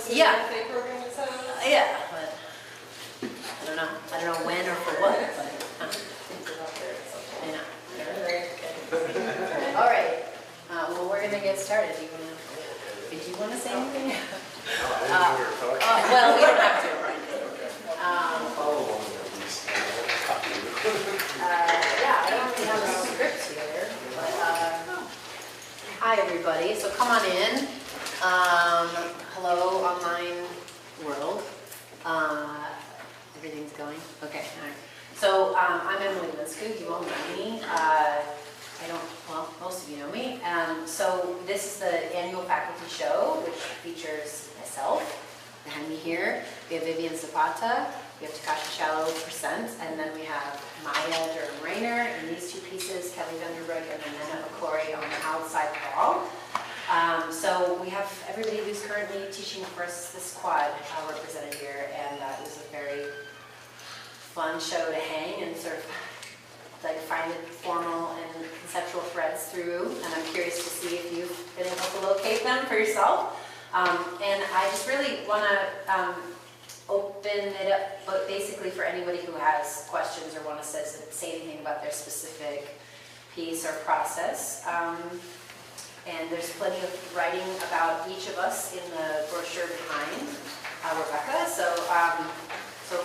this is Yeah. an FA program at Southern? Yeah, but I don't know when or for what, but I know. All right, well, we're gonna get started. Did you want to say anything? Well, we don't have to. Yeah, I don't really have a script here, but hi everybody. So come on in. Hello, online world. Everything's going? Okay, all right. So I'm Emily Linsku. You all know me. Well, most of you know me. So this is the annual faculty show, which features myself, behind me here. We have Vivian Zapata, we have Takashi Shallow present, and then we have Maya Durham-Rainer in these two pieces, Kelly Vanderbroek, and then Nana Okori on the outside wall. So we have everybody who's currently teaching for us this quad represented here, and it was a very fun show to hang and sort of like find the formal and conceptual threads through, and I'm curious to see if you've been able to locate them for yourself. And I just really want to open it up, but basically for anybody who has questions or want to say anything about their specific piece or process. And there's plenty of writing about each of us in the brochure behind Rebecca. So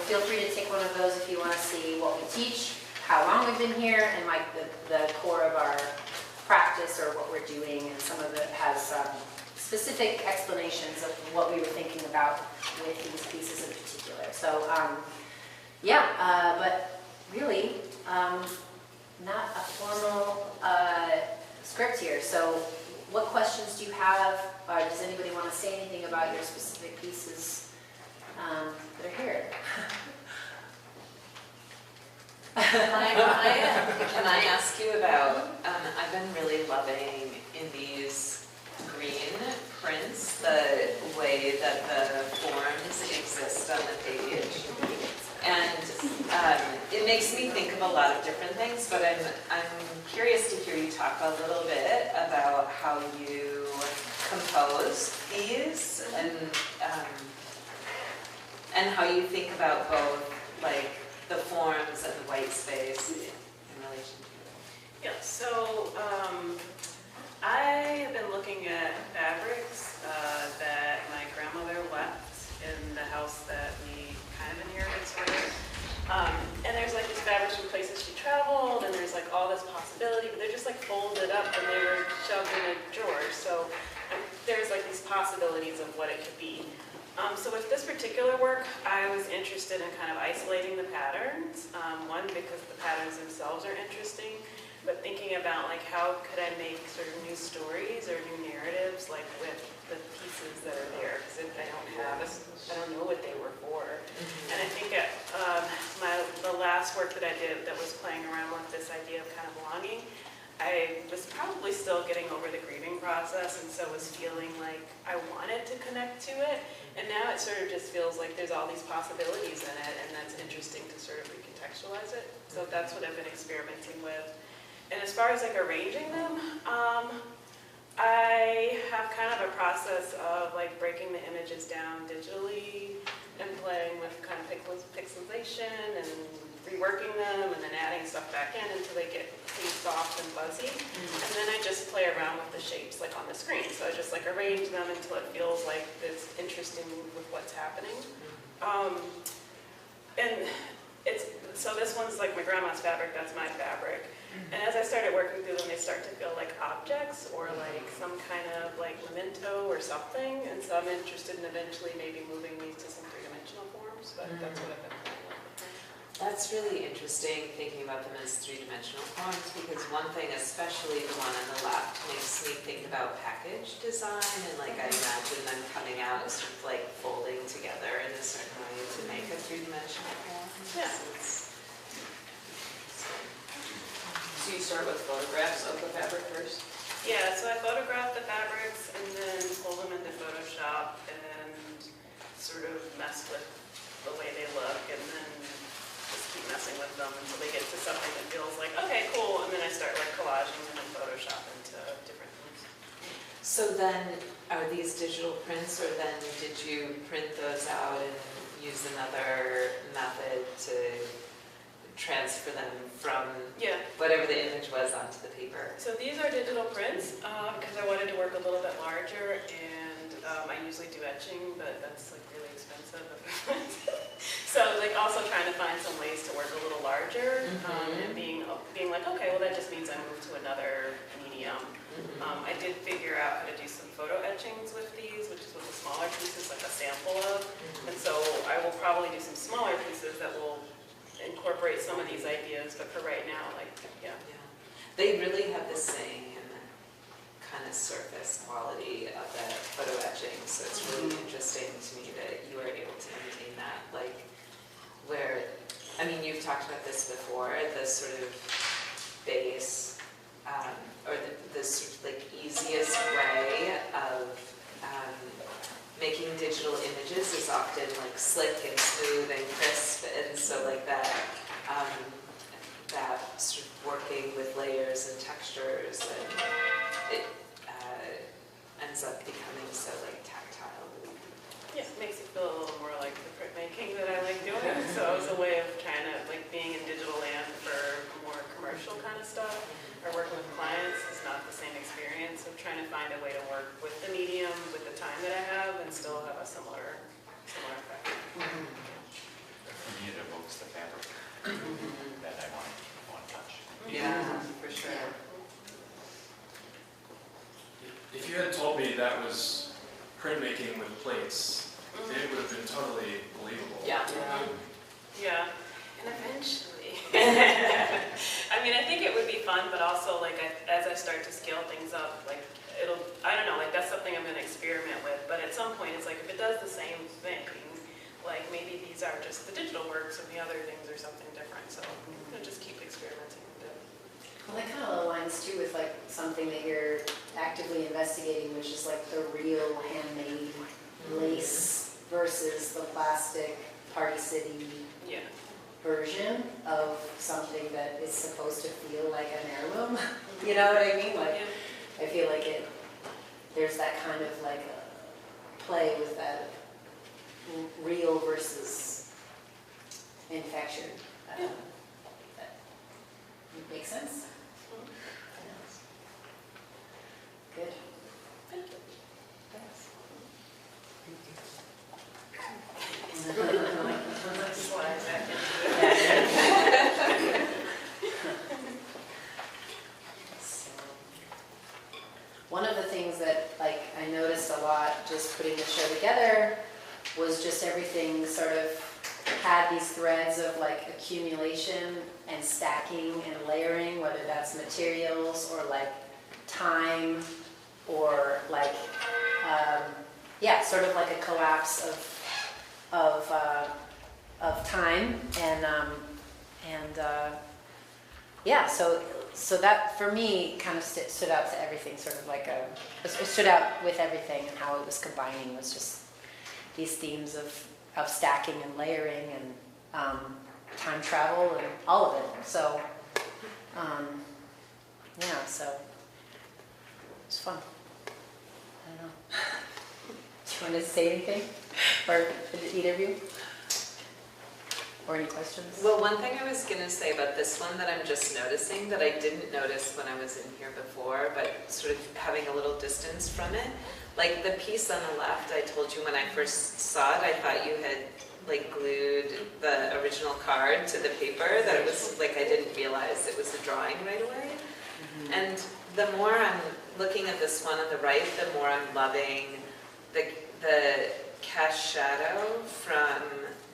feel free to take one of those if you want to see what we teach, how long we've been here, and like the core of our practice or what we're doing. And some of it has specific explanations of what we were thinking about with these pieces in particular. So but really not a formal script here. So what questions do you have? Or does anybody want to say anything about your specific pieces that are here? Can I ask you about, I've been really loving in these green prints the way that the forms exist on the page. And it makes me think of a lot of different things, but I'm curious to hear you talk a little bit about how you compose these and how you think about both like the forms and the white space in relation to it. Yeah, so I have been looking at fabrics that my grandmother left in the house that we kind of inherited, sort of. And there's like these fabrics from places she traveled, and there's like all this possibility, but they're just like folded up and they were shoved in a drawer. So there's like these possibilities of what it could be. So with this particular work, I was interested in kind of isolating the patterns. One, because the patterns themselves are interesting, but thinking about like how could I make sort of new stories or new narratives like with the pieces that are there, because I don't know what they were for. And I think the last work that I did that was playing around with this idea of kind of longing, I was probably still getting over the grieving process, and so was feeling like I wanted to connect to it. And now it sort of just feels like there's all these possibilities in it, and that's interesting to sort of recontextualize it. So that's what I've been experimenting with. And as far as like arranging them, I have kind of a process of like breaking the images down digitally and playing with kind of pixelization and reworking them and then adding stuff back in until they get pretty soft and fuzzy. And then I just play around with the shapes like on the screen. So I just like arrange them until it feels like it's interesting with what's happening. So this one's like my grandma's fabric, that's my fabric. And as I started working through them, they start to feel like objects or like some kind of like memento or something. And so I'm interested in eventually maybe moving these to some three-dimensional forms, but that's what I've been playing with. That's really interesting, thinking about them as three-dimensional forms, because one thing, especially the one on the left, makes me think about package design, and like I imagine them coming out as sort of like folding together in a certain way to make a three-dimensional form. Yeah. So you start with photographs of the fabric first? Yeah, so I photograph the fabrics and then pull them into Photoshop and sort of mess with the way they look, and then just keep messing with them until they get to something that feels like, okay, cool, and then I start like collaging them in Photoshop into different things. So then, are these digital prints, or then did you print those out and use another method to transfer them from Yeah, whatever the image was onto the paper? so these are digital prints, because I wanted to work a little bit larger, and I usually do etching, but that's like really expensive. So like also trying to find some ways to work a little larger, and being like, okay, well that just means I move to another medium. I did figure out how to do some photo etchings with these, which is what the smaller pieces, like a sample of. And so I will probably do some smaller pieces that will incorporate some of these ideas, but for right now, like, yeah. Yeah. They really have the same kind of surface quality of the photo etching, so it's really interesting to me that you are able to maintain that. Like, where, I mean, you've talked about this before, the sort of base, or the sort of like easiest way of making digital images is often like slick and smooth and crisp, and so like that that sort of working with layers and textures, and it ends up becoming so like tactile. Yeah, it makes it feel a little more like the printmaking that I like doing. So it was a way of trying to, like, being in digital land for more commercial kind of stuff, or working with clients is not the same experience of trying to find a way to work with the medium, with the time that I have, and still have a similar effect. For me, it evokes the fabric that I want to touch. Yeah, for sure. If you had told me that was printmaking with plates, it would have been totally believable. Yeah. Yeah, and eventually. I mean, I think it would be fun, but also, like, as I start to scale things up, like, it'll, I don't know, like, that's something I'm going to experiment with. But at some point, it's like, if it does the same thing, like, maybe these are just the digital works and the other things are something different. So I'm going to just keep experimenting with it. Well, that kind of aligns too with like something that you're actively investigating, which is like the real handmade lace versus the plastic Party City Yeah. version of something that is supposed to feel like an heirloom. You know what I mean? Like, I feel like there's that kind of like play with that real versus manufactured. That makes sense? Good. Slide back into it. So, one of the things that like I noticed a lot just putting the show together was just everything sort of had these threads of like accumulation and stacking and layering, whether that's materials or like time or like, yeah, sort of like a collapse of time and yeah, so that for me kind of stood out to everything, sort of like it stood out with everything, and how it was combining was just these themes of stacking and layering and time travel and all of it. So yeah, so it's fun. I don't know. Do you want to say anything, or either of you? Or any questions? Well, one thing I was going to say about this one that I'm just noticing that I didn't notice when I was in here before, but sort of having a little distance from it, like the piece on the left, I told you when I first saw it, I thought you had like glued the original card to the paper, that it was like I didn't realize it was a drawing right away. Mm-hmm. And the more I'm looking at this one on the right, the more I'm loving the cast shadow from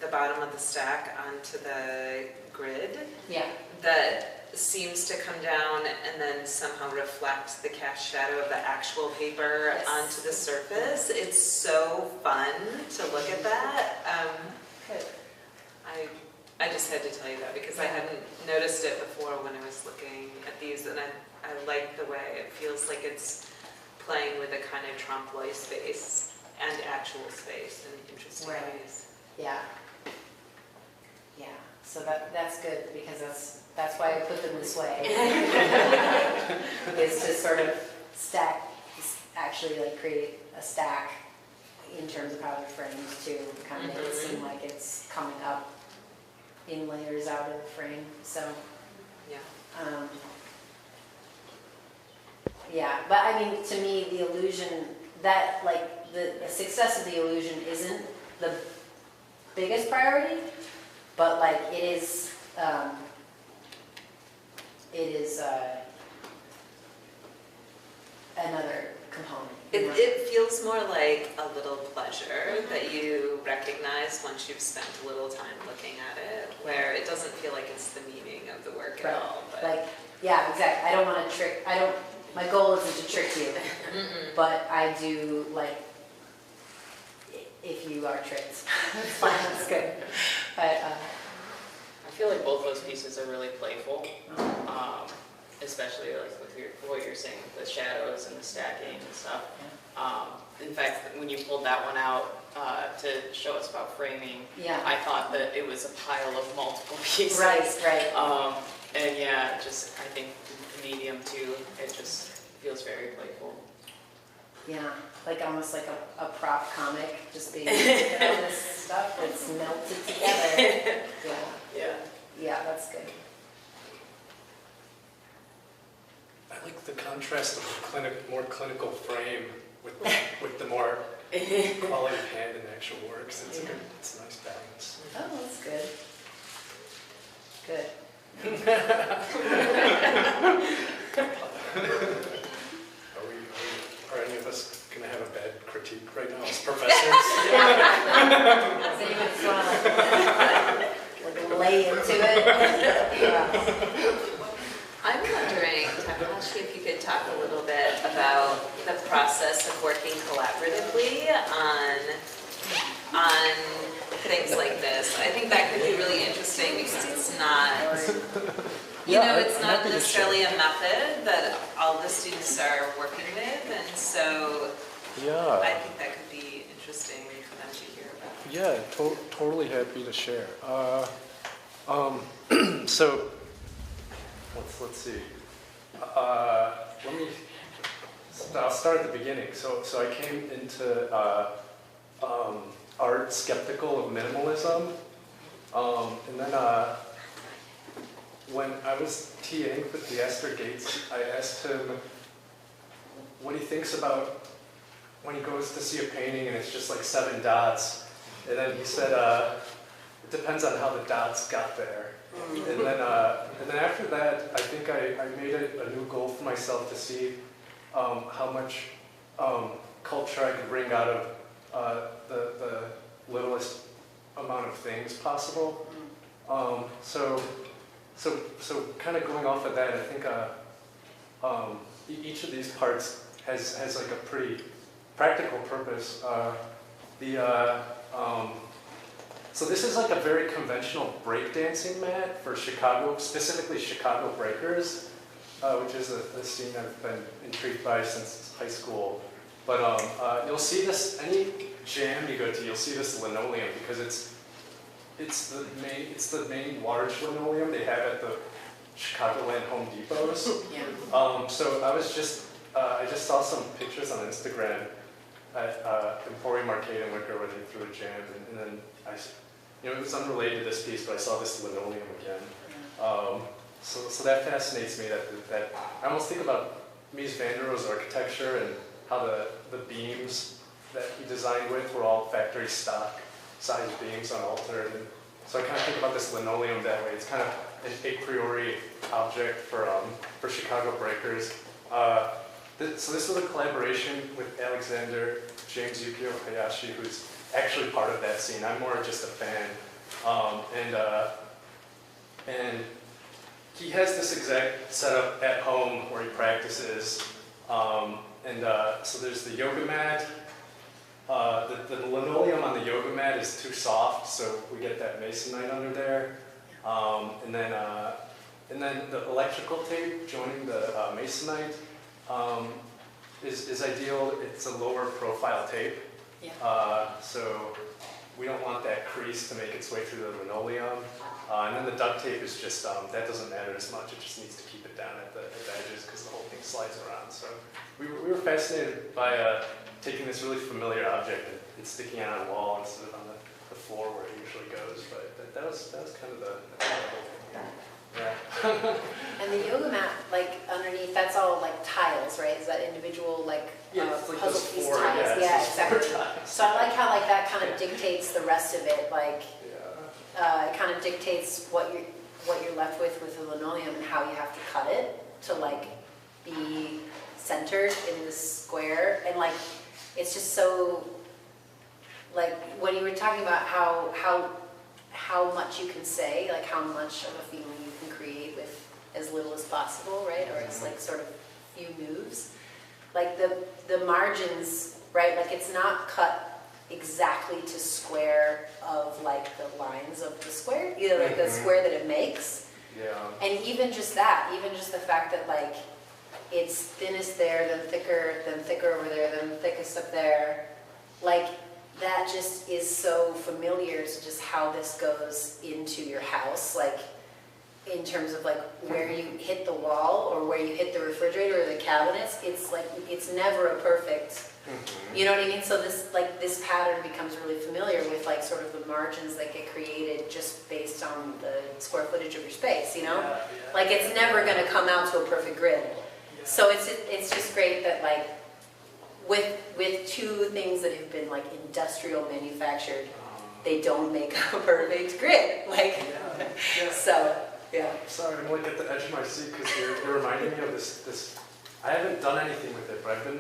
the bottom of the stack onto the grid. Yeah. That seems to come down and then somehow reflect the cast shadow of the actual paper Yes. onto the surface. It's so fun to look at that. Good. I just had to tell you that because I hadn't noticed it before when I was looking at these, and I like the way it feels like it's playing with a kind of trompe-l'oeil space and actual space in interesting Right. ways. Yeah. Yeah. So that's good, because that's why I put them this way. Is to sort of stack actually like create a stack in terms of how they're framed to kind of make it seem like it's coming up in layers out of the frame, so. Yeah. Yeah, but I mean, to me, the illusion, that, like, the success of the illusion isn't the biggest priority, but like, it is, another component. It feels more like a little pleasure that you recognize once you've spent a little time looking at it, where it doesn't feel like it's the meaning of the work Right. at all. But Like, yeah, exactly, I don't want to trick, my goal isn't to trick you, but I do, like, if you are tricked, it's fine, that's good. But, I feel like both those pieces are really playful, especially like with what you're saying, the shadows and the stacking and stuff. In fact, when you pulled that one out to show us about framing, yeah, I thought that it was a pile of multiple pieces. right. And yeah, just I think the medium too, it just feels very playful. Yeah, like almost like a prop comic, just being all this stuff that's melted together. Yeah, that's good. I like the contrast of the more clinical frame with the more quality of hand and actual works. It's a nice balance. Oh, that's good. Good. Are any of us going to have a bad critique right now as professors? Does anybody just want to like lay into it? Yeah. I'm wondering, Takahashi, if you could talk a little bit about the process of working collaboratively on things like this. I think that could be really interesting because it's not, it's not necessarily a method that all the students are working with, and so I think that could be interesting for them to hear about. Yeah, totally happy to share. So, let's see. I'll start at the beginning. So I came into art skeptical of minimalism, and then when I was TAing with Theaster Gates, I asked him what he thinks about when he goes to see a painting and it's just like 7 dots, and then he said it depends on how the dots got there. And then after that, I think I made a new goal for myself to see how much culture I could bring out of the littlest amount of things possible. So kind of going off of that, I think each of these parts has like a pretty practical purpose. So this is like a very conventional breakdancing mat for Chicago, specifically Chicago breakers, which is a scene I've been intrigued by since high school. But you'll see this, any jam you go to, you'll see this linoleum because it's the main large linoleum they have at the Chicagoland Home Depots. Yeah. So I just saw some pictures on Instagram at Emporium Arcade in Wicker where they threw a jam, and then it was unrelated to this piece, but I saw this linoleum again. So that fascinates me. That I almost think about Mies van der Rohe's architecture and how the beams that he designed with were all factory stock size beams unaltered. And so I kind of think about this linoleum that way. It's kind of an a priori object for Chicago breakers. So this was a collaboration with Alexander James Yukio Hayashi, who's actually part of that scene. I'm more just a fan. And he has this exact setup at home where he practices. So there's the yoga mat. The linoleum on the yoga mat is too soft, so we get that masonite under there. And then the electrical tape joining the masonite is ideal. It's a lower profile tape. Yeah. So we don't want that crease to make its way through the linoleum. And then the duct tape is just, that doesn't matter as much, it just needs to keep it down at the edges because the whole thing slides around. So we were fascinated by taking this really familiar object and sticking it on a wall instead of on the floor where it usually goes. But that was kind of the whole thing. Yeah. And the yoga mat, like underneath, that's all like tiles, right? Is that individual like It's like puzzle those piece four, tiles? yeah, Yeah, it's those four exactly. tiles. So I like how like that kind of dictates the rest of it. Like Yeah. it kind of dictates what you're left with the linoleum and how you have to cut it to like be centered in this square. And like it's just so like when you were talking about how much you can say, like how much of a feeling you can create with as little as possible, right? Or it's like sort of few moves. Like the margins, right? Like it's not cut exactly to square of like the lines of the square, you know, like the square that it makes. Yeah. And even just that, even just the fact that like it's thinnest there, then thicker over there, then thickest up there, like that just is so familiar to just how this goes into your house, like in terms of like where you hit the wall or where you hit the refrigerator or the cabinets. It's like, it's never a perfect, you know what I mean? So this pattern becomes really familiar with like sort of the margins that get created just based on the square footage of your space, you know? Yeah. Like it's never gonna come out to a perfect grid. So it's just great that like with two things that have been like industrial manufactured, they don't make a perfect grid. Like, so, yeah. Sorry, I'm like at the edge of my seat because you're reminding me of this. I haven't done anything with it, but I've been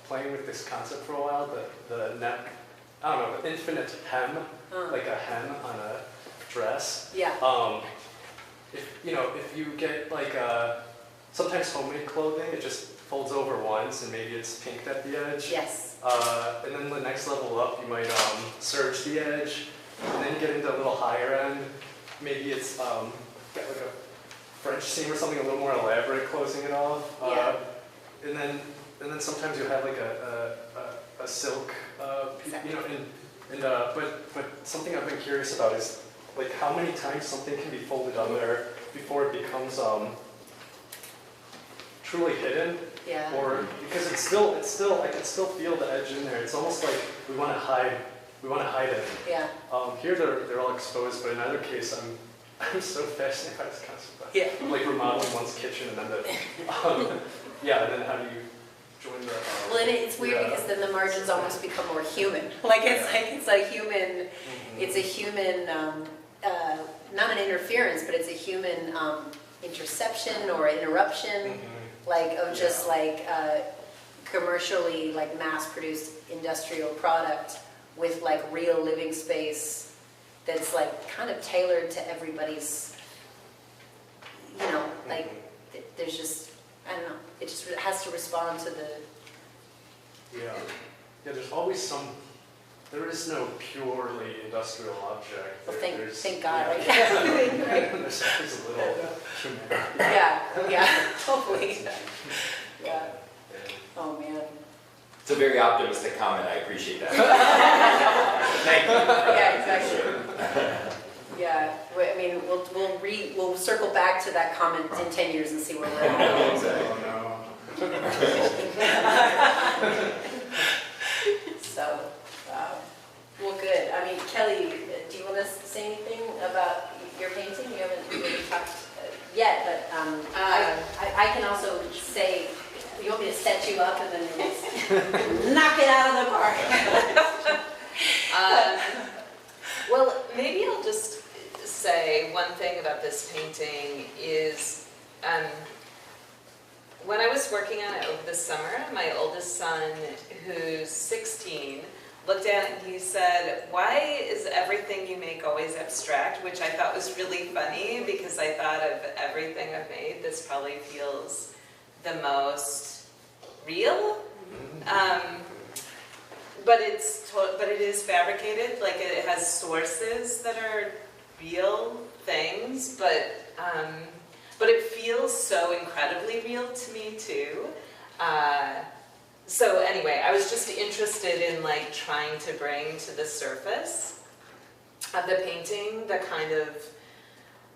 playing with this concept for a while. The I don't know, the infinite hem, like a hem on a dress. Yeah. If you get like sometimes homemade clothing, it just folds over once and maybe it's pinked at the edge. Yes. And then the next level up, you might serge the edge, and then you get into a little higher end. Maybe it's got like a French seam or something a little more elaborate closing it off. Yeah. And then sometimes you have like a silk, Exactly. but something I've been curious about is like how many times something can be folded under before it becomes truly hidden. Yeah. Or because it's still I can still feel the edge in there. It's almost like we want to hide it. Yeah. Here they're all exposed, but in either case I'm so fascinated by this concept. Yeah. Like remodeling one's kitchen and then and then how do you join the Well, and it's weird because then the margins almost become more human. Like it's a human, it's a human, not an interference, but it's a human interception or interruption, like of just like commercially like mass-produced industrial product with like real living space that's like kind of tailored to everybody's, you know, like there's just, I don't know, it just has to respond to the. Yeah, there's always there is no purely industrial object. Well, There's- thank God, right? There's always a little humanity. Yeah, totally. Yeah, oh man. It's a very optimistic comment, I appreciate that. Thank you. Yeah, exactly. Yeah, I mean, we'll circle back to that comment in 10 years and see where we're at. Exactly. So, well, good. I mean, Kelly, do you want to say anything about your painting? You haven't really talked yet, but I can also say, you want me to set you up and then just knock it out of the park? Well, maybe I'll just say one thing about this painting is, when I was working on it over the summer, my oldest son, who's 16, looked at it and he said, "Why is everything you make always abstract?" Which I thought was really funny because I thought of everything I've made, this probably feels the most real. But it is fabricated, like it has sources that are real things, but it feels so incredibly real to me too. So anyway, I was just interested in like trying to bring to the surface of the painting, the kind of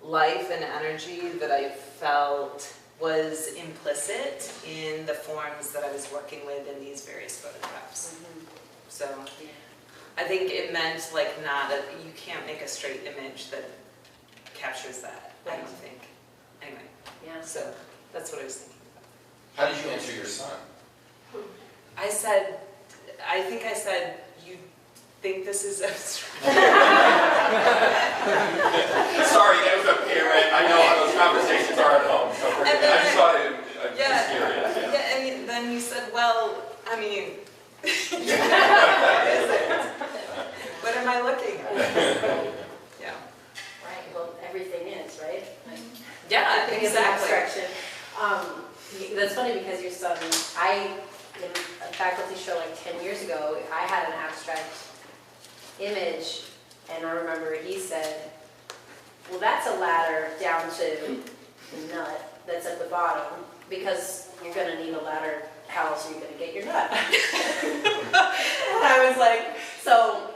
life and energy that I felt was implicit in the forms that I was working with in these various photographs. So I think it meant like you can't make a straight image that captures that, I don't think. Anyway, Yeah. so that's what I was thinking. How did you answer your son? I think I said, you think this is abstract? Sorry, that was a parent. I know how those conversations are at home, so forgive me. I just thought I'm Yeah. just curious. Yeah, and then you said, well, I mean, what is it? What am I looking at? Yeah. Right, well, everything is, right? Yeah, Everything is an exactly. abstraction. That's funny because your son, in a faculty show like 10 years ago, I had an abstract image, and I remember he said, well, that's a ladder down to the nut that's at the bottom, because you're gonna need a ladder, how else are you gonna get your nut? And I was like, so,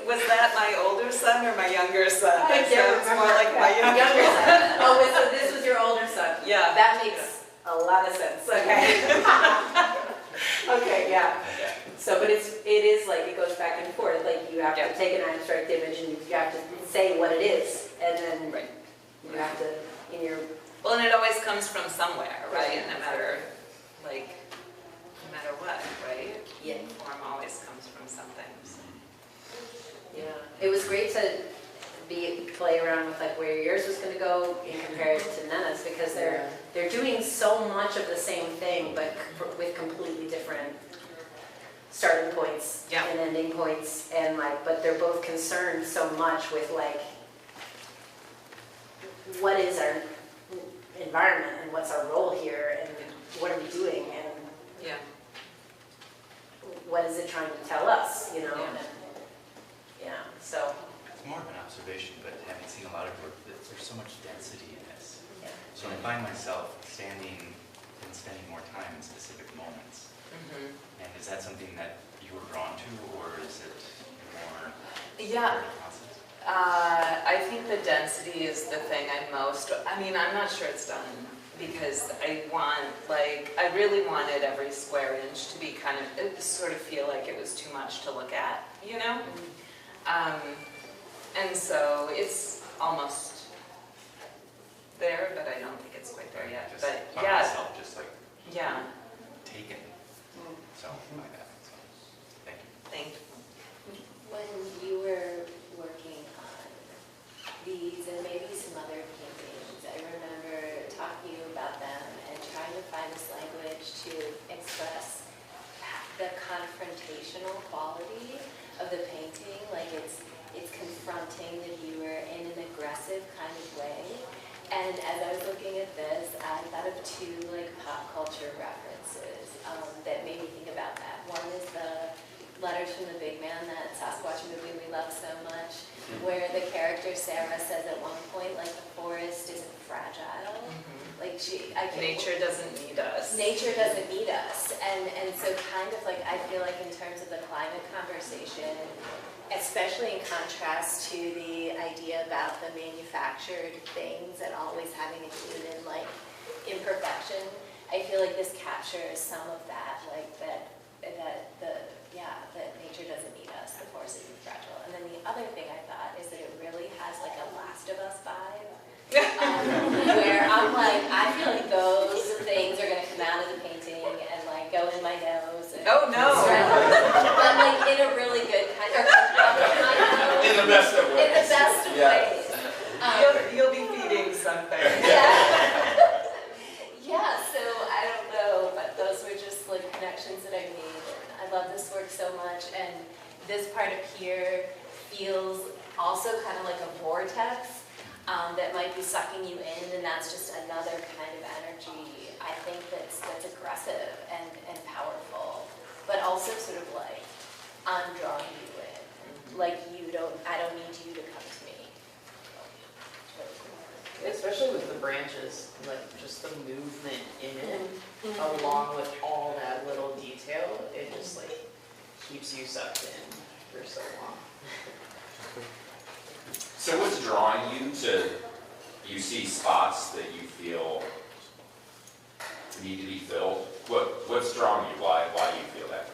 Was that my older son or my younger son? I That can't sounds more like my remember. younger son. Oh, wait, so this was your older son? Yeah. That makes a lot of sense, okay? Okay, yeah. So, but it is like, it goes back and forth, like you have to Yeah. take an abstract image and you have to say what it is, and then Right. you have to, in your, Well, and it always comes from somewhere, right? No matter what, right? yeah. Form always comes from something. So. Yeah, it was great to play around with like where yours was gonna go and compare it to Nena's, because they're doing so much of the same thing, but with completely different starting points Yeah. and ending points, and like, but they're both concerned so much with like, what is our environment and what's our role here and what are we doing and Yeah. what is it trying to tell us, you know? Yeah. And, yeah, so, It's more of an observation, but having seen a lot of work, there's so much density in this. yeah. So I find myself standing and spending more time in specific moments. Mm-hmm. And is that something that you were drawn to, or is it more Yeah. part of the process? I think the density is the thing I'm not sure it's done, because I really wanted every square inch to be sort of feel like it was too much to look at, you know? And so it's almost there, but I don't think it's quite there yet. Just But found yeah, myself just like yeah, taken, so by that, so, thank you. thank you. When you were working on these and maybe some other paintings, I remember talking to you about them and trying to find this language to express the confrontational quality of the painting, like it's confronting the viewer in an aggressive kind of way. And as I was looking at this, I thought of two like pop culture references that made me think about that. One is the Letters from the Big Man, that Sasquatch movie we love so much, where the character Sarah says at one point, like, the forest isn't fragile. Like Nature doesn't need us. Nature doesn't need us. And so kind of like, I feel like in terms of the climate conversation, especially in contrast to the idea about the manufactured things and always having a human like imperfection, I feel like this captures some of that, like that nature doesn't need us, the forest isn't fragile. And then the other thing I thought is that it really has like a Last of Us vibe. Where I'm like, I feel like those things are gonna come out of the painting and like go in my nose. And Oh no! but like in a really good kind of, In the best of ways. in the best of Yeah. ways. You'll be feeding something. Yeah. Yeah, so I don't know, but those were just like connections that I made. And I love this work so much, and this part up here feels also kind of like a vortex that might be sucking you in, and that's just another kind of energy, I think, that's aggressive and powerful, but also sort of like, I'm drawing you in. Like I don't need you to come to me. Especially with the branches, like just the movement in it, along with all that little detail, it just like keeps you sucked in for so long. drawing you to, you see spots that you feel need to be filled? What's drawing you? Why do you feel that?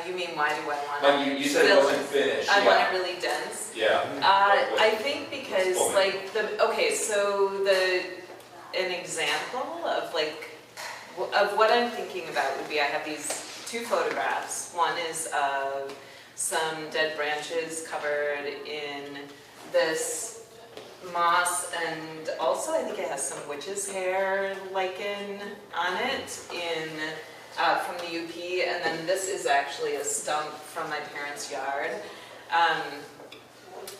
You mean why do I want Like you said it wasn't finished. I Yeah. want it really dense. Yeah. I think because Explain. like an example of like, of what I'm thinking about would be I have these two photographs. One is of some dead branches covered in this moss, and also I think it has some witch's hair lichen on it from the UP, and then this is actually a stump from my parents' yard.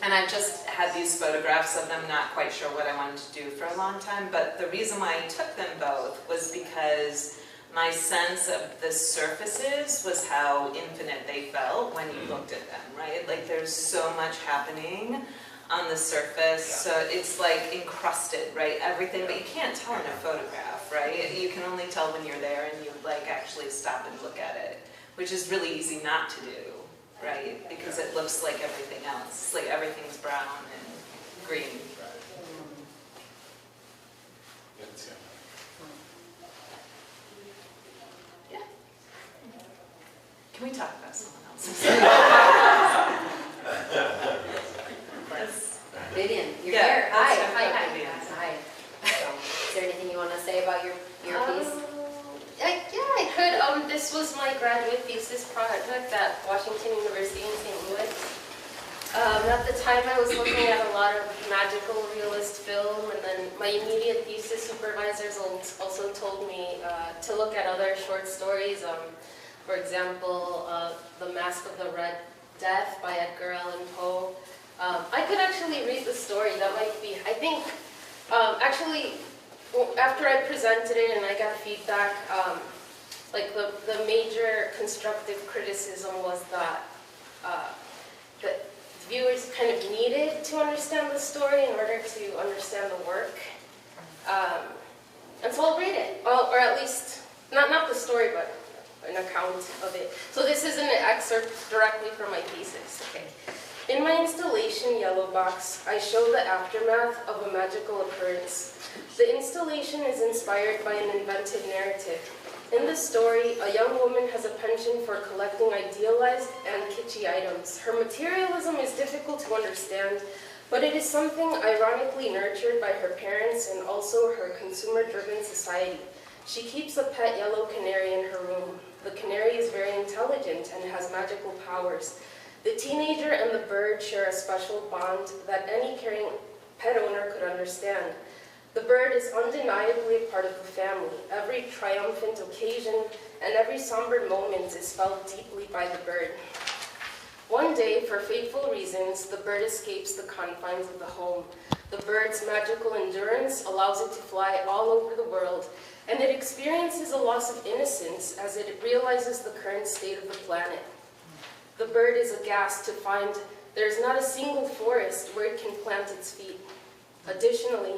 And I've just had these photographs of them, not quite sure what I wanted to do for a long time, but the reason why I took them both was because my sense of the surfaces was how infinite they felt when you looked at them, right? Like there's so much happening on the surface, so it's like encrusted, right? Everything, but you can't tell in a photograph, right? You can only tell when you're there and you like actually stop and look at it, which is really easy not to do, right? Because it looks like everything else. It's like everything's brown and green. Yeah. Can we talk about someone else? Vivian, you're Yeah, here. let's Hi. talk Hi. about Hi. Vivian. Hi. Is there anything you want to say about your piece? Yeah, I could. This was my graduate thesis project at Washington University in St. Louis. At the time, I was looking at a lot of magical realist film, and then my immediate thesis supervisors also told me to look at other short stories. For example, The Mask of the Red Death by Edgar Allan Poe. I could actually read the story. That might be, I think, actually, after I presented it and I got feedback, like the major constructive criticism was that viewers kind of needed to understand the story in order to understand the work. And so I'll read it, or at least, not the story, but an account of it. So this is an excerpt directly from my thesis. Okay. In my installation, Yellow Box, I show the aftermath of a magical occurrence. The installation is inspired by an invented narrative. In the story, a young woman has a penchant for collecting idealized and kitschy items. Her materialism is difficult to understand, but it is something ironically nurtured by her parents and also her consumer-driven society. She keeps a pet yellow canary in her room. The canary is very intelligent and has magical powers. The teenager and the bird share a special bond that any caring pet owner could understand. The bird is undeniably a part of the family. Every triumphant occasion and every somber moment is felt deeply by the bird. One day, for fateful reasons, the bird escapes the confines of the home. The bird's magical endurance allows it to fly all over the world, and it experiences a loss of innocence as it realizes the current state of the planet. The bird is aghast to find there is not a single forest where it can plant its feet. Additionally,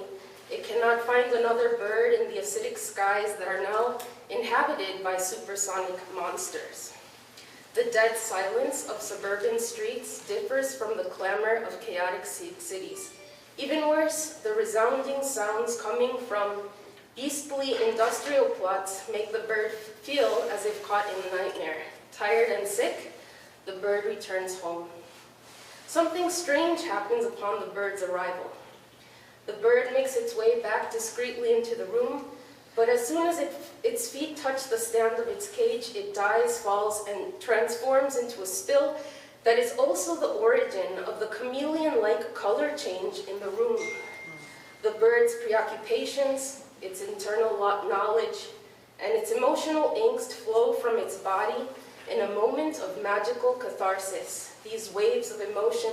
it cannot find another bird in the acidic skies that are now inhabited by supersonic monsters. The dead silence of suburban streets differs from the clamor of chaotic cities. Even worse, the resounding sounds coming from beastly industrial plots make the bird feel as if caught in a nightmare. Tired and sick, the bird returns home. Something strange happens upon the bird's arrival. The bird makes its way back discreetly into the room, but as soon as its feet touch the stand of its cage, it dies, falls, and transforms into a spill that is also the origin of the chameleon-like color change in the room. The bird's preoccupations, its internal knowledge, and its emotional angst flow from its body in a moment of magical catharsis. These waves of emotion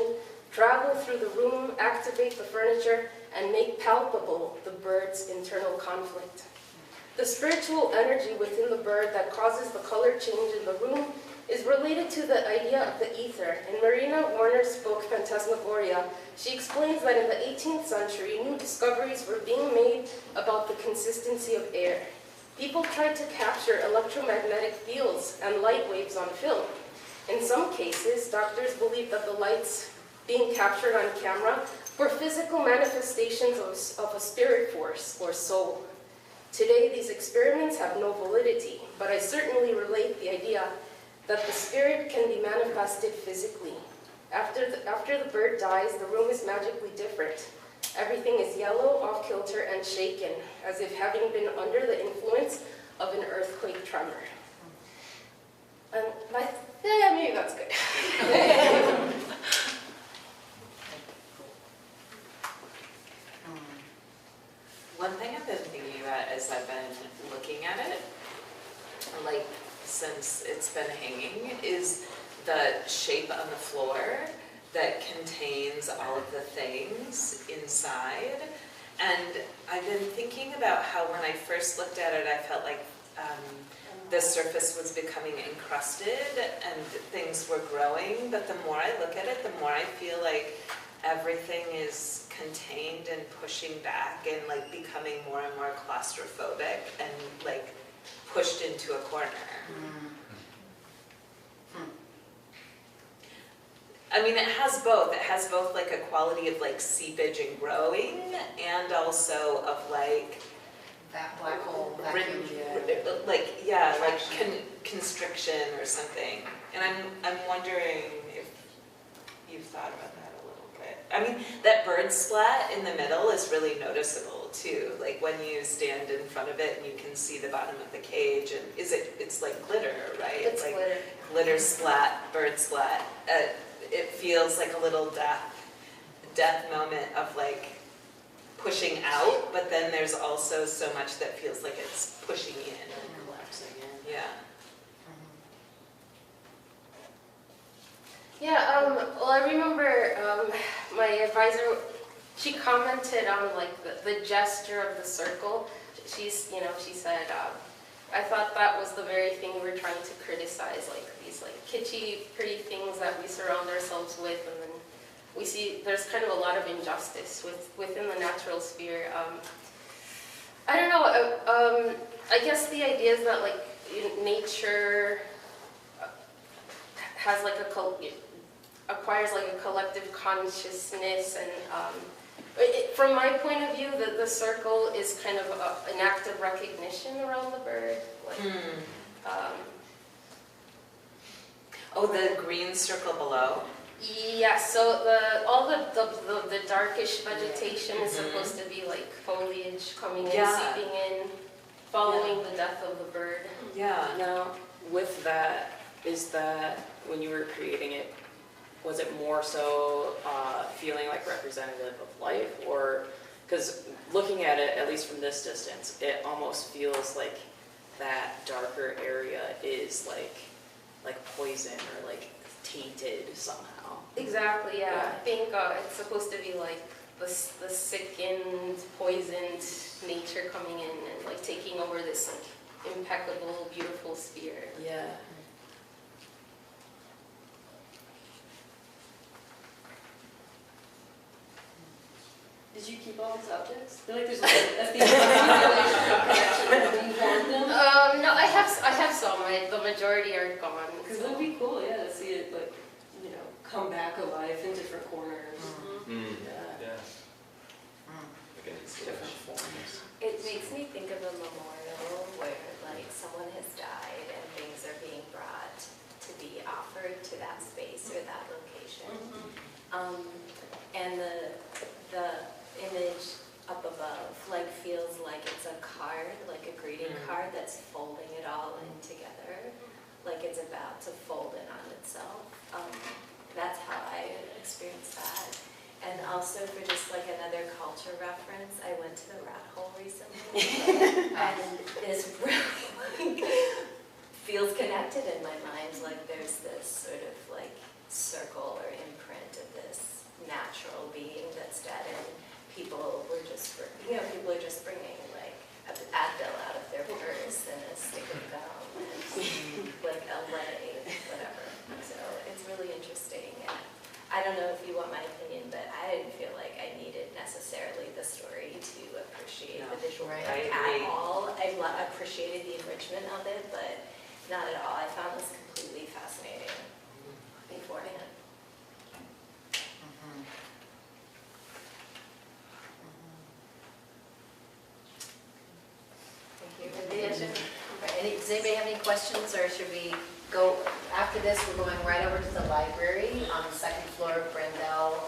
travel through the room, activate the furniture, and make palpable the bird's internal conflict. The spiritual energy within the bird that causes the color change in the room is related to the idea of the ether. In Marina Warner's book, Phantasmagoria, she explains that in the 18th century, new discoveries were being made about the consistency of air. People tried to capture electromagnetic fields and light waves on film. In some cases, doctors believed that the lights being captured on camera were physical manifestations of a spirit force or soul. Today, these experiments have no validity, but I certainly relate the idea that the spirit can be manifested physically. After the bird dies, the room is magically different. Everything is yellow, off-kilter, and shaken, as if having been under the influence of an earthquake tremor. And yeah, maybe that's good. One thing I've been thinking about as I've been looking at it, like since it's been hanging, is the shape on the floor that contains all of the things inside. And I've been thinking about how when I first looked at it, I felt like the surface was becoming encrusted and things were growing. But the more I look at it, the more I feel like everything is contained and pushing back and like becoming more and more claustrophobic and like pushed into a corner. I mean, it has both. It has both like a quality of like seepage and growing, and also of like That black hole vacuum. like yeah, like constriction or something. And I'm wondering if you've thought about that a little bit. I mean, that bird splat in the middle is really noticeable too. Like when you stand in front of it and you can see the bottom of the cage, and it's like glitter, right? It's like glitter. Glitter splat, bird splat. It feels like a little death moment of like pushing out, but then there's also so much that feels like it's pushing in. And collapsing in. Yeah. Yeah, well, I remember my advisor, she commented on like the gesture of the circle. She said, I thought that was the very thing we were trying to criticize, like these like kitschy, pretty things that we surround ourselves with, and then we see there's kind of a lot of injustice within the natural sphere. I don't know, I guess the idea is that like nature has like acquires like a collective consciousness, and from my point of view, the circle is kind of an act of recognition around the bird. Like, Oh, the green circle below? yeah, so all the darkish vegetation is supposed to be like foliage coming in, Yeah. seeping in, following the death of the bird. Yeah. Now, with that, is that when you were creating it, was it more so feeling like representative of life, or because looking at it, at least from this distance, it almost feels like that darker area is like poison or like tainted somehow. Exactly, yeah. Yeah. I think it's supposed to be like the sickened, poisoned nature coming in and like taking over this like impeccable, beautiful sphere. Yeah. Did you keep all these objects? I feel like there's like a theme collection. Do you want them? No, I have some. The majority are gone. Because it would be cool, yeah, to see it like, come back alive in different corners. Yeah. Like an Different installation. forms. It makes me think of a memorial where like someone has died and things are being brought to be offered to that space or that location. And the image up above like feels like it's a card, like a greeting card that's folding it all in together, like it's about to fold in on itself. That's how I experienced that. And also for just like another culture reference, I went to the rat hole recently, and this really feels connected in my mind. Like there's this sort of like circle or imprint of this natural being that's dead, and people are just bringing like a Advil out of their purse and a stick of gum and like LA, whatever. So it's really interesting. And I don't know if you want my opinion, but I didn't feel like I needed necessarily the story to appreciate the visual Right. work I agree. at all. I appreciated the enrichment of it, but not at all. I found this completely fascinating beforehand. does anybody have any questions, or should we go, after this, we're going right over to the library on the second floor of Brendel.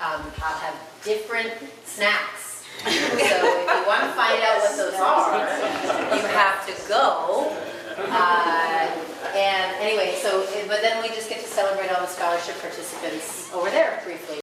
I'll have different snacks. So if you want to find out what those are, you have to go. And anyway, so, but then we just get to celebrate all the scholarship participants over there briefly.